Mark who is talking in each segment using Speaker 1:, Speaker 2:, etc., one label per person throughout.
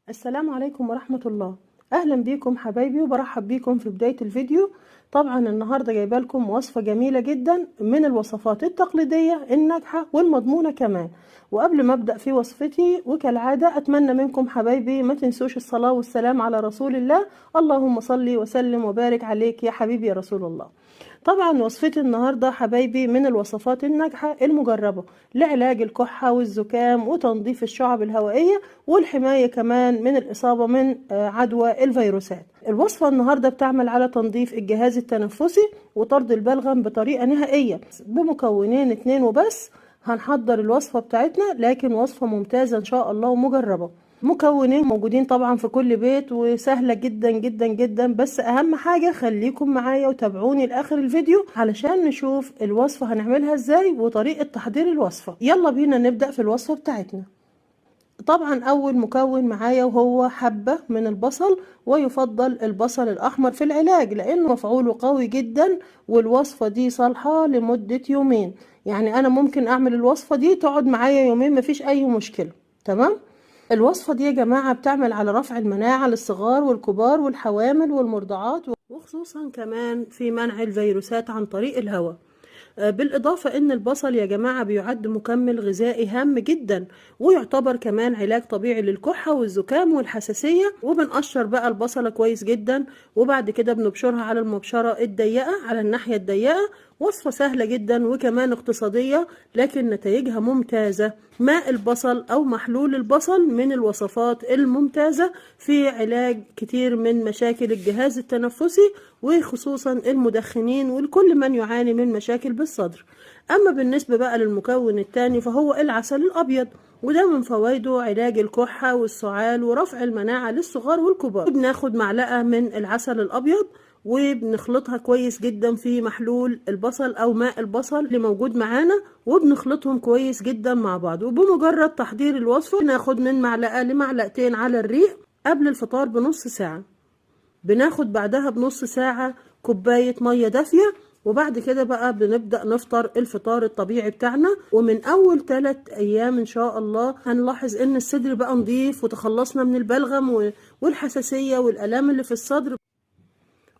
Speaker 1: السلام عليكم ورحمة الله. اهلا بيكم حبايبي وبرحب بيكم في بداية الفيديو. طبعا النهاردة جايبه لكم وصفة جميلة جدا من الوصفات التقليدية الناجحة والمضمونة كمان. وقبل ما ابدأ في وصفتي وكالعادة اتمنى منكم حبايبي ما تنسوش الصلاة والسلام على رسول الله. اللهم صل وسلم وبارك عليك يا حبيبي يا رسول الله. طبعا وصفتي النهاردة حبايبي من الوصفات الناجحة المجربة لعلاج الكحة والزكام وتنظيف الشعب الهوائية والحماية كمان من الإصابة من عدوى الفيروسات. الوصفة النهاردة بتعمل على تنظيف الجهاز التنفسي وطرد البلغم بطريقة نهائية بمكونين 2 وبس. هنحضر الوصفة بتاعتنا لكن وصفة ممتازة إن شاء الله ومجربة. مكونين موجودين طبعا في كل بيت وسهلة جدا جدا جدا، بس اهم حاجة خليكم معايا وتابعوني لاخر الفيديو علشان نشوف الوصفة هنعملها ازاي وطريقة تحضير الوصفة. يلا بينا نبدأ في الوصفة بتاعتنا. طبعا اول مكون معايا وهو حبة من البصل، ويفضل البصل الاحمر في العلاج لانه مفعوله قوي جدا، والوصفة دي صالحة لمدة يومين. يعني انا ممكن اعمل الوصفة دي تقعد معايا يومين مفيش اي مشكلة. تمام. الوصفة دي يا جماعة بتعمل على رفع المناعة للصغار والكبار والحوامل والمرضعات، وخصوصا كمان في منع الفيروسات عن طريق الهواء. بالإضافة إن البصل يا جماعة بيعد مكمل غذائي هام جدا، ويعتبر كمان علاج طبيعي للكحة والزكام والحساسية. وبنقشر بقى البصلة كويس جدا وبعد كده بنبشرها على المبشرة الضيقة على الناحية الضيقة. وصفة سهلة جدا وكمان اقتصادية لكن نتائجها ممتازة. ماء البصل أو محلول البصل من الوصفات الممتازة في علاج كتير من مشاكل الجهاز التنفسي، وخصوصا المدخنين والكل من يعاني من مشاكل بالصدر. أما بالنسبة بقى للمكون الثاني فهو العسل الأبيض، وده من فوائده علاج الكحة والسعال ورفع المناعة للصغار والكبار. بناخد معلقة من العسل الأبيض وبنخلطها كويس جدا في محلول البصل او ماء البصل اللي موجود معانا، وبنخلطهم كويس جدا مع بعض. وبمجرد تحضير الوصفة ناخد من معلقة لمعلقتين على الريق قبل الفطار بنص ساعة. بناخد بعدها بنص ساعة كوباية مية دافية، وبعد كده بقى بنبدأ نفطر الفطار الطبيعي بتاعنا. ومن اول 3 ايام ان شاء الله هنلاحظ ان الصدر بقى نضيف وتخلصنا من البلغم والحساسية والالام اللي في الصدر.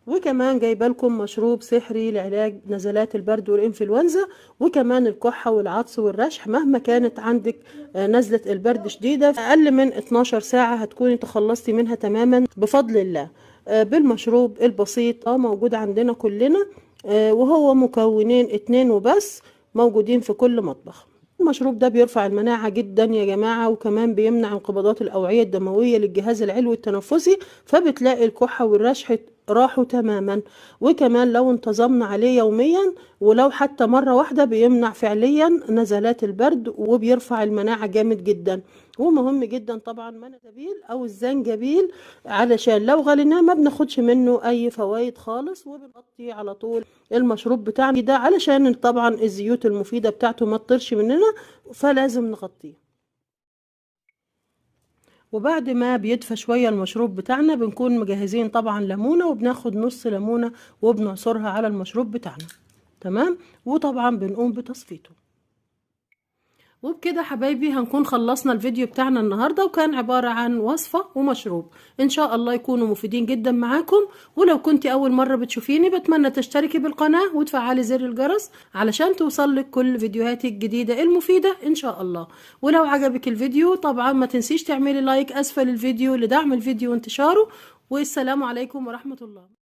Speaker 1: وكمان جايبه لكم مشروب سحري لعلاج نزلات البرد والانفلونزا وكمان الكحه والعطس والرشح. مهما كانت عندك نزله البرد شديده في اقل من 12 ساعه هتكوني تخلصتي منها تماما بفضل الله بالمشروب البسيط موجود عندنا كلنا، وهو مكونين 2 وبس موجودين في كل مطبخ. المشروب ده بيرفع المناعة جدا يا جماعة، وكمان بيمنع انقباضات الأوعية الدموية للجهاز العلوي التنفسي، فبتلاقي الكحة والرشح راحوا تماما. وكمان لو انتظمنا عليه يوميا ولو حتى مرة واحدة بيمنع فعليا نزلات البرد وبيرفع المناعة جامد جدا. ومهم جدا طبعا منجبيل او الزنجبيل علشان لو غليناه ما بناخدش منه اي فوائد خالص، وبنغطي على طول المشروب بتاعنا ده علشان طبعا الزيوت المفيدة بتاعته ما تطرش مننا، فلازم نغطيه. وبعد ما بيدفى شوية المشروب بتاعنا بنكون مجهزين طبعا ليمونة، وبناخد نص ليمونة وبنعصرها على المشروب بتاعنا. تمام. وطبعا بنقوم بتصفيته. وبكده حبايبي هنكون خلصنا الفيديو بتاعنا النهاردة، وكان عبارة عن وصفة ومشروب ان شاء الله يكونوا مفيدين جدا معاكم. ولو كنت اول مرة بتشوفيني بتمنى تشتركي بالقناة وتفعلي زر الجرس علشان توصلك كل فيديوهاتي الجديدة المفيدة ان شاء الله. ولو عجبك الفيديو طبعا ما تنسيش تعملي لايك اسفل الفيديو لدعم الفيديو وانتشاره. والسلام عليكم ورحمة الله.